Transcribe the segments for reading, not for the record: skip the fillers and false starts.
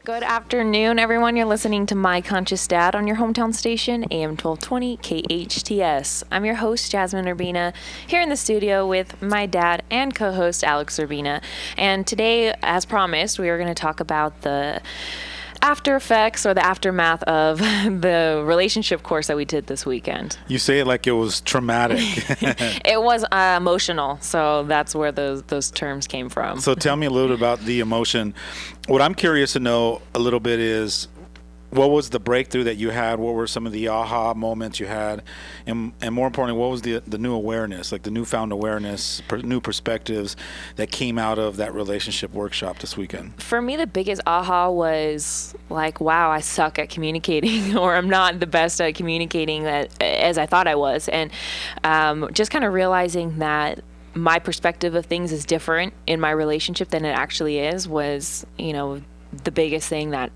Good afternoon, everyone. You're listening to My Conscious Dad on your hometown station, AM 1220 KHTS. I'm your host, Jasmine Urbina, here in the studio with my dad and co-host, Alex Urbina. And today, as promised, we are going to talk about the after effects or the aftermath of the relationship course that we did this weekend. You say it like it was traumatic. It was emotional, so that's where those terms came from. So tell me a little bit about the emotion. What I'm curious to know a little bit is, what was the breakthrough that you had? What were some of the aha moments you had? And more importantly, what was the new awareness, like the newfound awareness, new perspectives that came out of that relationship workshop this weekend? For me, the biggest aha was like, wow, I suck at communicating, or I'm not the best at communicating as I thought I was. And just kind of realizing that my perspective of things is different in my relationship than it actually is was, the biggest thing that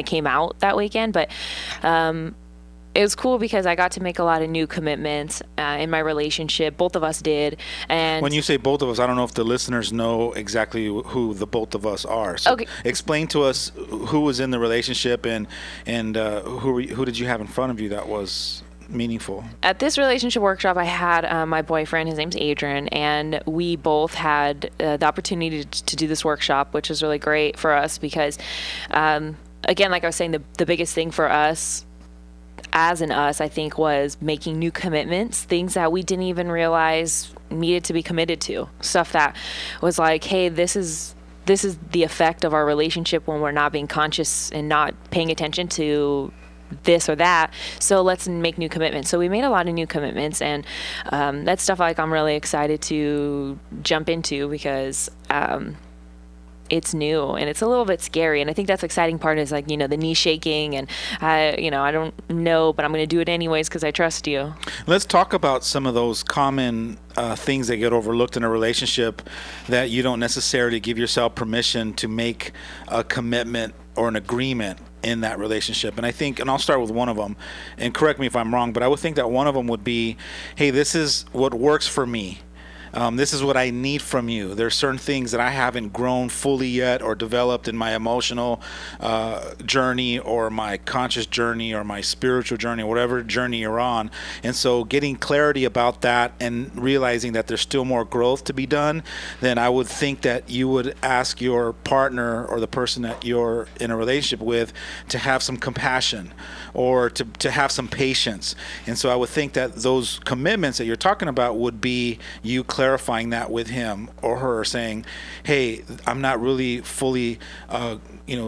came out that weekend. But it was cool because I got to make a lot of new commitments in my relationship. Both of us did. And when you say both of us, I don't know if the listeners know exactly who the both of us are. So okay. Explain to us who was in the relationship and who did you have in front of you that was meaningful. At this relationship workshop, I had my boyfriend. His name's Adrian, and we both had the opportunity to do this workshop, which was really great for us because, again, like I was saying, the biggest thing for us, I think, was making new commitments, things that we didn't even realize needed to be committed to, stuff that was like, hey, this is the effect of our relationship when we're not being conscious and not paying attention to this or that, so let's make new commitments. So we made a lot of new commitments, and that's stuff like I'm really excited to jump into because it's new and it's a little bit scary. And I think that's the exciting part is like, the knee shaking and I don't know, but I'm going to do it anyways because I trust you. Let's talk about some of those common things that get overlooked in a relationship that you don't necessarily give yourself permission to make a commitment or an agreement in that relationship. And I think, and I'll start with one of them, and correct me if I'm wrong, but I would think that one of them would be, hey, this is what works for me. This is what I need from you. There's certain things that I haven't grown fully yet or developed in my emotional journey or my conscious journey or my spiritual journey, whatever journey you're on. And so getting clarity about that and realizing that there's still more growth to be done, then I would think that you would ask your partner or the person that you're in a relationship with to have some compassion or to have some patience. And so I would think that those commitments that you're talking about would be you clarifying that with him or her, saying, hey, I'm not really fully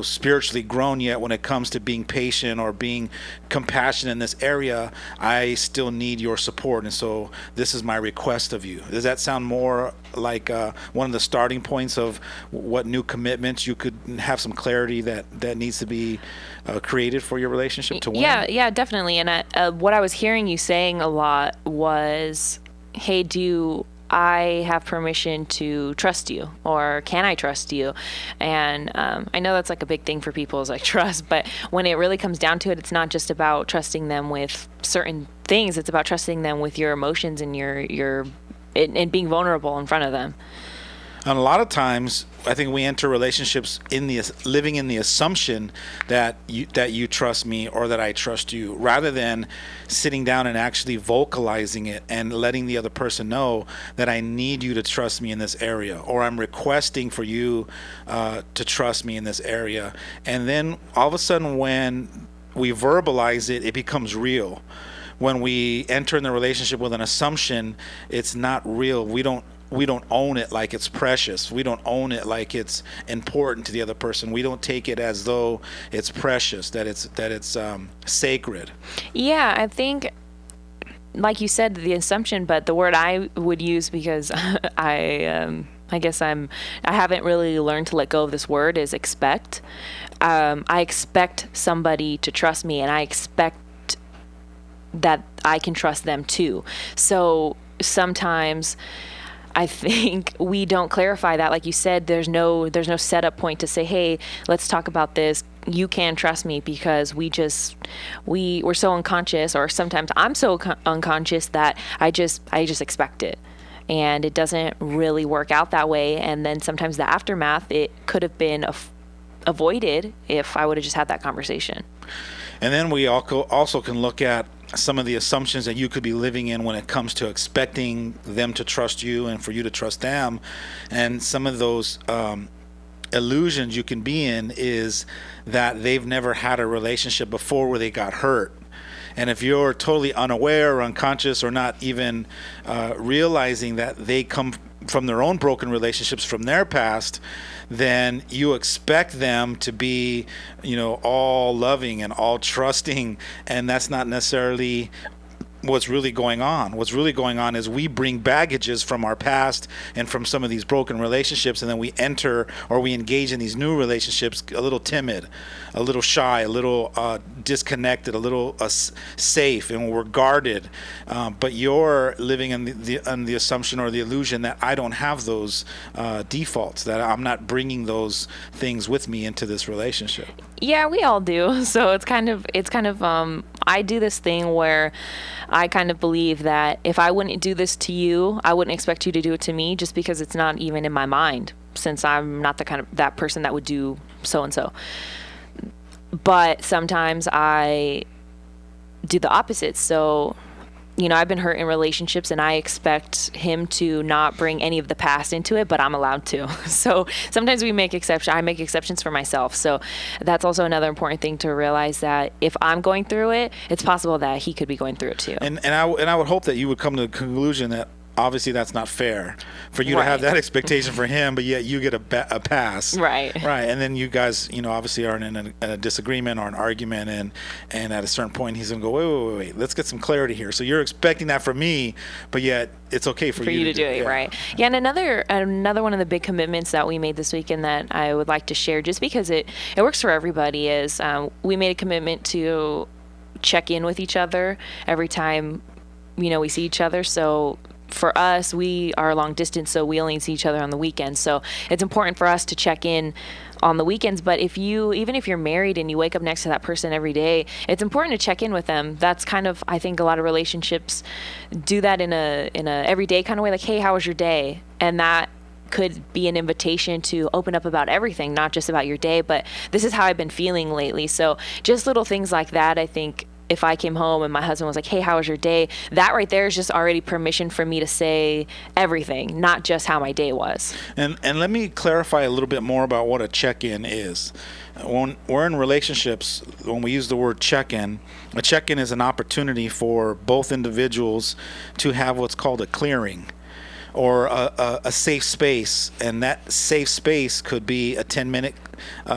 spiritually grown yet when it comes to being patient or being compassionate in this area. I still need your support, and so this is my request of you. Does that sound more like one of the starting points of what new commitments you could have some clarity that needs to be created for your relationship to win? Yeah, definitely. And what I was hearing you saying a lot was, hey, do I have permission to trust you, or can I trust you? And I know that's like a big thing for people is like trust, but when it really comes down to it, it's not just about trusting them with certain things. It's about trusting them with your emotions and and being vulnerable in front of them. And a lot of times, I think we enter relationships living in the assumption that you trust me or that I trust you, rather than sitting down and actually vocalizing it and letting the other person know that I need you to trust me in this area, or I'm requesting for you to trust me in this area. And then all of a sudden, when we verbalize it, it becomes real. When we enter in the relationship with an assumption, it's not real. We don't own it like it's precious. We don't own it like it's important to the other person. We don't take it as though it's precious, that it's sacred. Yeah, I think, like you said, the assumption, but the word I would use, because I guess I haven't really learned to let go of this word, is expect. I expect somebody to trust me, and I expect that I can trust them too. So sometimes I think we don't clarify that. Like you said, there's no setup point to say, hey, let's talk about this. You can trust me, because we're so unconscious, or sometimes I'm so unconscious that I just expect it. And it doesn't really work out that way. And then sometimes the aftermath, it could have been avoided if I would have just had that conversation. And then we also can look at some of the assumptions that you could be living in when it comes to expecting them to trust you and for you to trust them. And some of those illusions you can be in is that they've never had a relationship before where they got hurt. And if you're totally unaware or unconscious or not even realizing that they come from their own broken relationships from their past, then you expect them to be, all loving and all trusting, and that's not necessarily what's really going on. What's really going on is we bring baggages from our past and from some of these broken relationships, and then we enter or we engage in these new relationships a little timid, a little shy, a little disconnected, a little safe, and we're guarded. But you're living in the assumption or the illusion that I don't have those defaults, that I'm not bringing those things with me into this relationship. Yeah, we all do. So it's kind of I do this thing where I kind of believe that if I wouldn't do this to you, I wouldn't expect you to do it to me, just because it's not even in my mind, since I'm not the kind of that person that would do so and so. But sometimes I do the opposite. So, I've been hurt in relationships, and I expect him to not bring any of the past into it, but I'm allowed to. So sometimes I make exceptions for myself. So that's also another important thing to realize, that if I'm going through it, it's possible that he could be going through it too. And I would hope that you would come to the conclusion that obviously that's not fair for you to have that expectation for him, but yet you get a pass. Right. And then you guys, obviously are in a disagreement or an argument, and at a certain point he's gonna go, wait, let's get some clarity here. So you're expecting that from me, but yet it's okay for you to do it. Right. Yeah. And another one of the big commitments that we made this weekend that I would like to share, just because it works for everybody, is we made a commitment to check in with each other every time we see each other. So for us, we are long distance, so we only see each other on the weekends. So it's important for us to check in on the weekends. But even if you're married and you wake up next to that person every day, it's important to check in with them. That's kind of, I think a lot of relationships do that in a everyday kind of way, like, hey, how was your day? And that could be an invitation to open up about everything, not just about your day, but this is how I've been feeling lately. So just little things like that, I think. If I came home and my husband was like, hey, how was your day? That right there is just already permission for me to say everything, not just how my day was. And let me clarify a little bit more about what a check-in is. When we're in relationships, when we use the word check-in, a check-in is an opportunity for both individuals to have what's called a clearing, or a safe space. And that safe space could be a 10-minute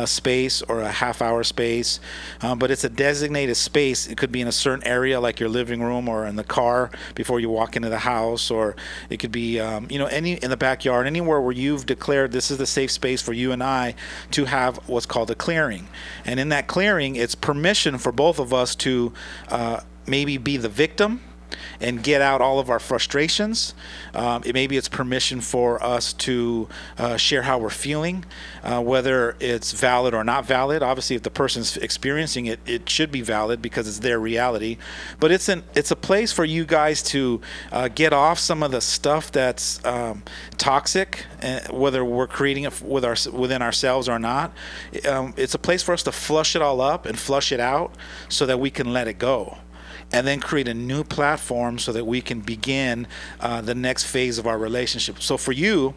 space or a half-hour space, but it's a designated space. It could be in a certain area, like your living room or in the car before you walk into the house, or it could be any in the backyard, anywhere where you've declared this is the safe space for you and I to have what's called a clearing. And in that clearing, it's permission for both of us to maybe be the victim and get out all of our frustrations. Maybe it's permission for us to share how we're feeling, whether it's valid or not valid. Obviously, if the person's experiencing it, it should be valid because it's their reality. But it's a place for you guys to get off some of the stuff that's toxic, whether we're creating it within ourselves or not. It's a place for us to flush it all up and flush it out so that we can let it go, and then create a new platform so that we can begin the next phase of our relationship. So for you,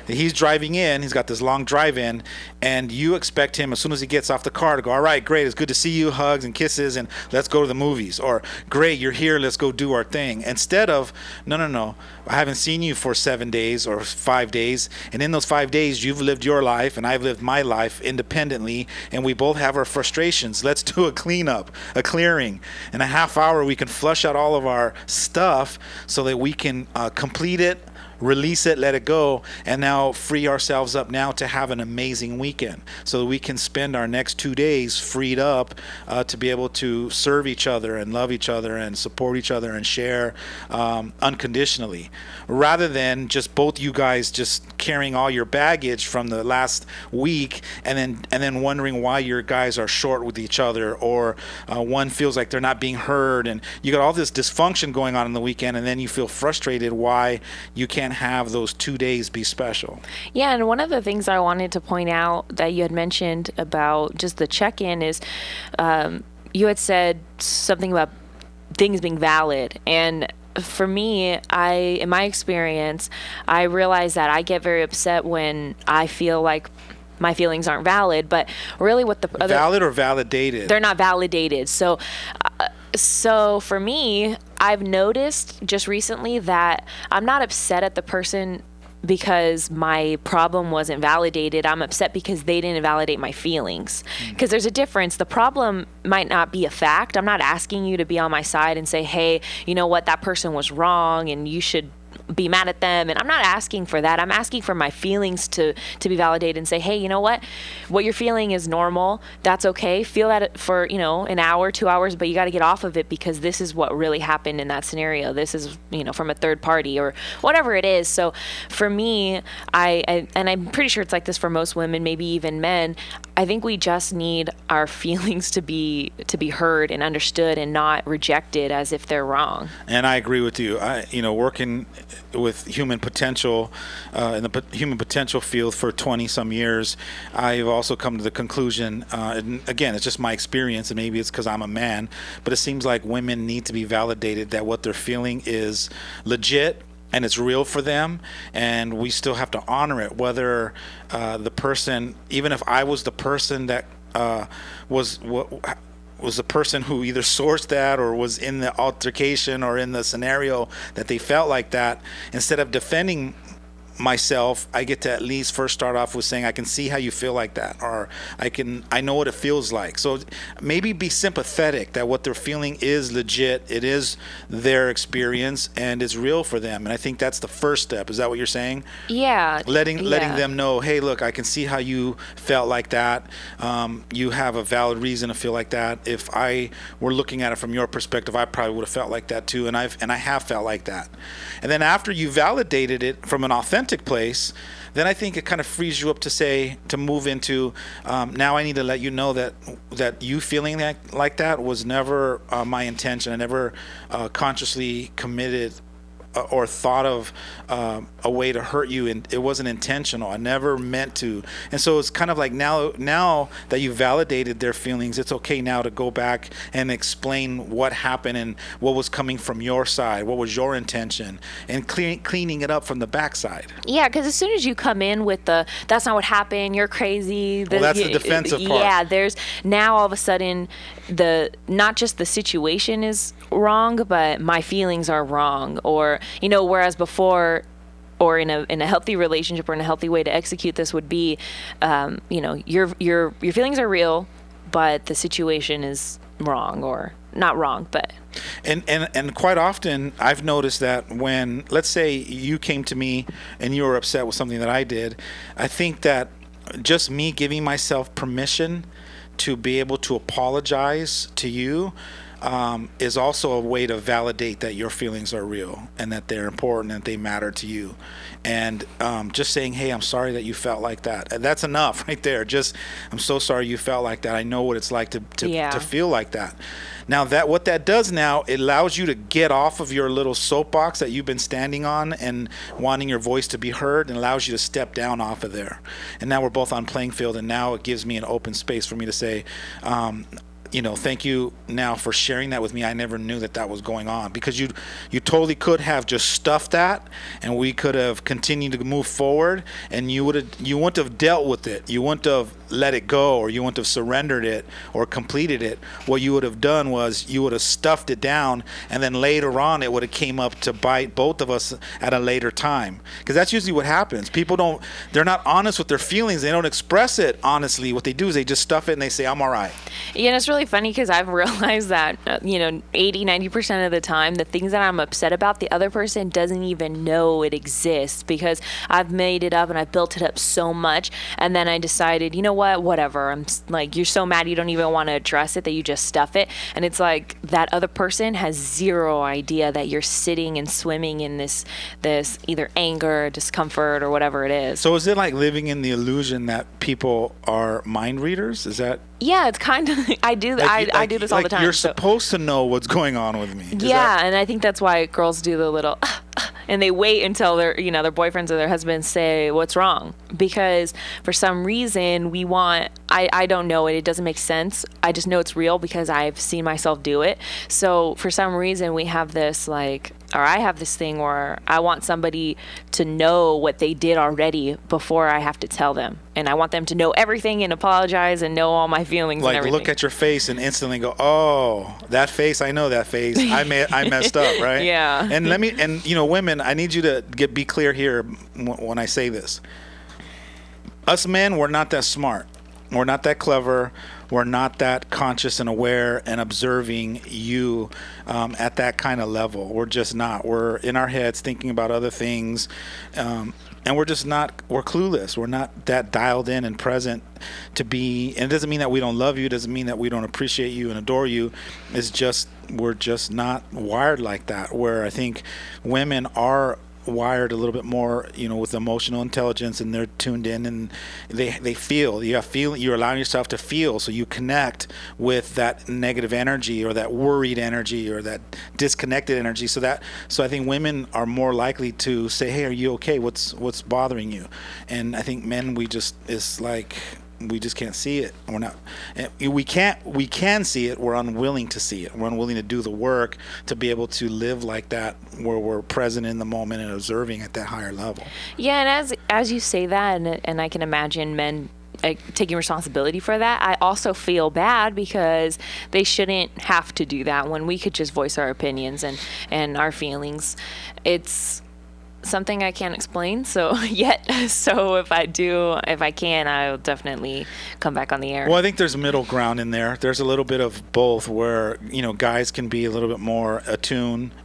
he's driving in, he's got this long drive in, and you expect him, as soon as he gets off the car, to go, all right, great, it's good to see you, hugs and kisses, and let's go to the movies. Or, great, you're here, let's go do our thing. Instead of, no, I haven't seen you for 7 days or 5 days, and in those 5 days, you've lived your life, and I've lived my life independently, and we both have our frustrations. Let's do a cleanup, a clearing. In a half hour, we can flush out all of our stuff so that we can complete it, release it, let it go, and now free ourselves up now to have an amazing weekend so that we can spend our next 2 days freed up to be able to serve each other and love each other and support each other and share unconditionally, rather than just both you guys just carrying all your baggage from the last week and then wondering why your guys are short with each other, or one feels like they're not being heard, and you got all this dysfunction going on in the weekend, and then you feel frustrated why you can't can't have those 2 days be special. Yeah, and one of the things I wanted to point out that you had mentioned about just the check-in is you had said something about things being valid. And for me, in my experience, I realize that I get very upset when I feel like my feelings aren't valid, but really what the other... Valid or validated? They're not validated. So for me, I've noticed just recently that I'm not upset at the person because my problem wasn't validated. I'm upset because they didn't validate my feelings. Because there's a difference. The problem might not be a fact. I'm not asking you to be on my side and say, hey, you know what, that person was wrong and you should be mad at them. And I'm not asking for that. I'm asking for my feelings to be validated and say, hey, you know what you're feeling is normal. That's okay. Feel that for, an hour, 2 hours, but you got to get off of it because this is what really happened in that scenario. This is, from a third party or whatever it is. So for me, and I'm pretty sure it's like this for most women, maybe even men, I think we just need our feelings to be heard and understood and not rejected as if they're wrong. And I agree with you. Working with human potential in the human potential field for 20 some years, I've also come to the conclusion, and again, it's just my experience, and maybe it's because I'm a man, but it seems like women need to be validated that what they're feeling is legit and it's real for them, and we still have to honor it, whether the person, even if I was the person that was the person who either sourced that or was in the altercation or in the scenario that they felt like that. Instead of defending myself, I get to at least first start off with saying, I can see how you feel like that, or I know what it feels like. So maybe be sympathetic that what they're feeling is legit, it is their experience, and it's real for them. And I think that's the first step. Is that what you're saying? Yeah. Letting them know, hey, look, I can see how you felt like that. You have a valid reason to feel like that. If I were looking at it from your perspective, I probably would have felt like that too, and I have felt like that. And then after you validated it from an authentic place, then I think it kind of frees you up to move into, now I need to let you know that you feeling like that was never my intention. I never consciously committed or thought of a way to hurt you, and it wasn't intentional. I never meant to. And so it's kind of like now that you validated their feelings, it's okay now to go back and explain what happened and what was coming from your side, what was your intention, and cleaning it up from the backside. Yeah, because as soon as you come in with that's not what happened, you're crazy. Well, that's the defensive part. Yeah, there's now all of a sudden not just the situation is wrong, but my feelings are wrong, or whereas before, or in a healthy relationship or in a healthy way to execute this would be, your feelings are real, but the situation is wrong, or not wrong, but. And quite often I've noticed that when, let's say you came to me and you were upset with something that I did, I think that just me giving myself permission to be able to apologize to you is also a way to validate that your feelings are real and that they're important and they matter to you. And just saying, hey, I'm sorry that you felt like that. And that's enough right there. Just, I'm so sorry you felt like that. I know what it's like to feel like that. Now, what that does now, it allows you to get off of your little soapbox that you've been standing on and wanting your voice to be heard, and allows you to step down off of there. And now we're both on playing field, and now it gives me an open space for me to say, thank you now for sharing that with me. I never knew that was going on, because you totally could have just stuffed that, and we could have continued to move forward, and you wouldn't have dealt with it. You wouldn't have let it go, or you wouldn't have surrendered it or completed it. What you would have done was you would have stuffed it down, and then later on it would have came up to bite both of us at a later time. Because that's usually what happens. They're not honest with their feelings. They don't express it honestly. What they do is they just stuff it and they say, I'm all right. Yeah, and it's really funny because I've realized that 80-90% of the time the things that I'm upset about, the other person doesn't even know it exists, because I've made it up and I've built it up so much, and then I decided, whatever, I'm like, you're so mad you don't even want to address it, that you just stuff it. And it's like that other person has zero idea that you're sitting and swimming in this either anger, discomfort, or whatever it is. So is it like living in the illusion that people are mind readers? Is that Yeah, it's kind of, I do this all the time. You're so. supposed to know what's going on with me. And I think that's why girls do the little, and they wait until their boyfriends or their husbands say what's wrong, because for some reason we want, I don't know it doesn't make sense. I just know it's real because I've seen myself do it. So for some reason we have this I have this thing where I want somebody to know what they did already before I have to tell them. And I want them to know everything and apologize and know all my feelings and everything. Look at your face and instantly go, oh, that face, I know that face. I messed up, right? Yeah. And women, I need you to be clear here when I say this. Us men, we're not that smart. We're not that clever. We're not that conscious and aware and observing you at that kind of level. We're just not. We're in our heads thinking about other things. And we're just not, we're clueless. We're not that dialed in and present to be, and it doesn't mean that we don't love you. It doesn't mean that we don't appreciate you and adore you. It's just, we're just not wired like that, where I think women are wired a little bit more, with emotional intelligence, and they're tuned in and they feel. You're allowing yourself to feel, so you connect with that negative energy or that worried energy or that disconnected energy. So I think women are more likely to say, "Hey, are you okay? What's bothering you?" And I think men, we just can't see it. We're not. We can see it. We're unwilling to see it. We're unwilling to do the work to be able to live like that, where we're present in the moment and observing at that higher level. Yeah, and as you say that, and I can imagine men taking responsibility for that, I also feel bad because they shouldn't have to do that when we could just voice our opinions and our feelings. It's something I can't explain, so if I can, I'll definitely come back on the air. Well, I think there's middle ground in there. There's a little bit of both, where guys can be a little bit more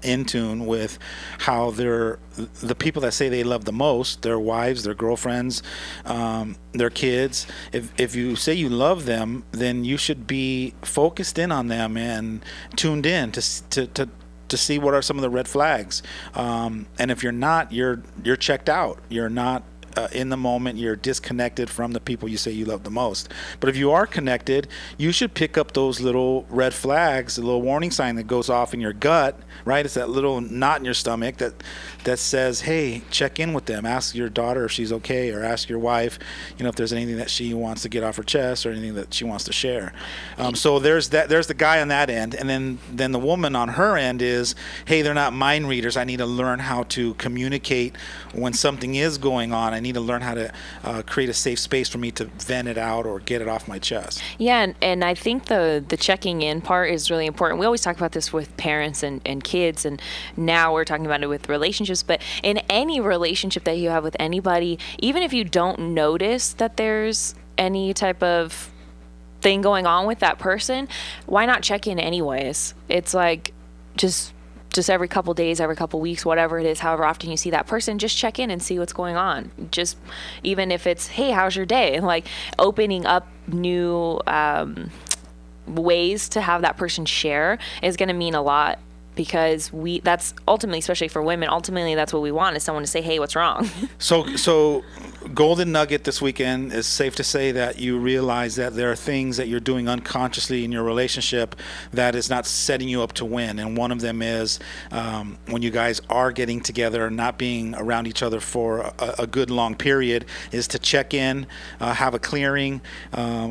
in tune with how the people that say they love the most, their wives, their girlfriends, their kids. If you say you love them, then you should be focused in on them and tuned in to see what are some of the red flags. And if you're not, you're checked out. You're not in the moment. You're disconnected from the people you say you love the most. But if you are connected, you should pick up those little red flags, the little warning sign that goes off in your gut, right? It's that little knot in your stomach that says, hey, check in with them. Ask your daughter if she's okay, or ask your wife, if there's anything that she wants to get off her chest or anything that she wants to share. So there's the guy on that end. And then the woman on her end is, hey, they're not mind readers. I need to learn how to communicate when something is going on. I need to learn how to create a safe space for me to vent it out or get it off my chest. Yeah, and I think the checking in part is really important. We always talk about this with parents and kids, and now we're talking about it with relationships. But in any relationship that you have with anybody, even if you don't notice that there's any type of thing going on with that person, why not check in anyways? It's like just every couple days, every couple weeks, whatever it is, however often you see that person, just check in and see what's going on. Just even if it's, hey, how's your day? And like opening up new ways to have that person share is going to mean a lot, because that's ultimately, especially for women, ultimately that's what we want, is someone to say, hey, what's wrong? So golden nugget this weekend is safe to say that you realize that there are things that you're doing unconsciously in your relationship that is not setting you up to win. And one of them is when you guys are getting together and not being around each other for a good long period, is to check in, have a clearing,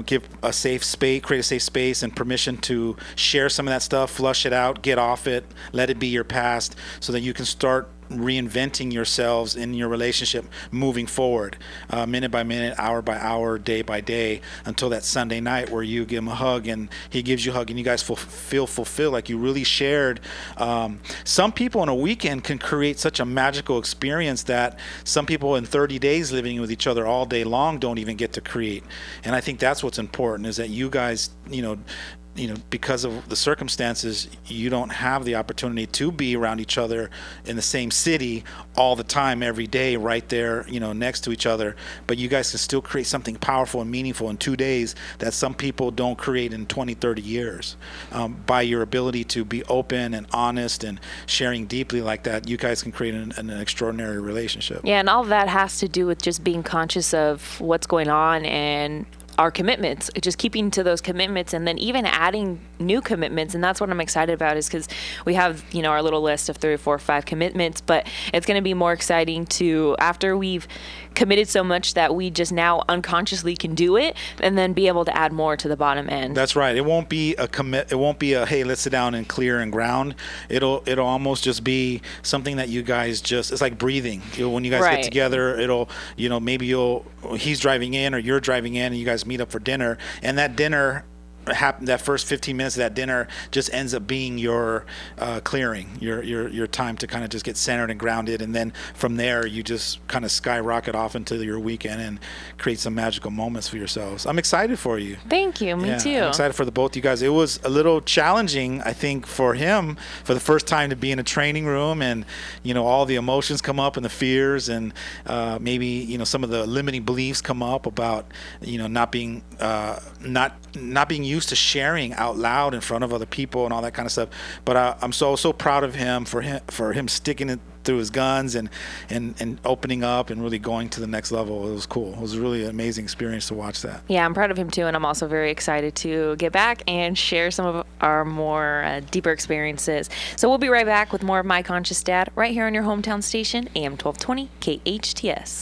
give a safe space, create a safe space and permission to share some of that stuff, flush it out, get off it, let it be your past, so that you can start reinventing yourselves in your relationship moving forward, minute by minute, hour by hour, day by day, until that Sunday night where you give him a hug and he gives you a hug and you guys feel fulfilled, like you really shared. Some people in a weekend can create such a magical experience that some people in 30 days living with each other all day long don't even get to create. And I think that's what's important, is that you guys, because of the circumstances, you don't have the opportunity to be around each other in the same city all the time, every day, right there, next to each other. But you guys can still create something powerful and meaningful in 2 days that some people don't create in 20, 30 years. By your ability to be open and honest and sharing deeply like that, you guys can create an extraordinary relationship. Yeah, and all of that has to do with just being conscious of what's going on and our commitments, just keeping to those commitments, and then even adding new commitments. And that's what I'm excited about, is because we have, our little list of 3 or 4 or 5 commitments, but it's going to be more exciting to, after we've committed so much that we just now unconsciously can do it, and then be able to add more to the bottom end. That's right. It won't be a commit. It won't be a, hey, let's sit down and clear and ground. It'll almost just be something that you guys just, it's like breathing. When you guys Right. get together, it'll, maybe he's driving in or you're driving in and you guys meet up for dinner, and that dinner that first 15 minutes of that dinner just ends up being your clearing, your time to kind of just get centered and grounded, and then from there you just kind of skyrocket off into your weekend and create some magical moments for yourselves. I'm excited for you. Thank you. Me too. I'm excited for the both of you guys. It was a little challenging, I think, for him for the first time to be in a training room, and all the emotions come up and the fears, and maybe some of the limiting beliefs come up about not being used to sharing out loud in front of other people and all that kind of stuff. But I'm so proud of him for him sticking it through his guns and opening up and really going to the next level. It was cool. It was a really amazing experience to watch that. Yeah, I'm proud of him too, and I'm also very excited to get back and share some of our more deeper experiences. So we'll be right back with more of My Conscious Dad right here on your hometown station, AM 1220 KHTS.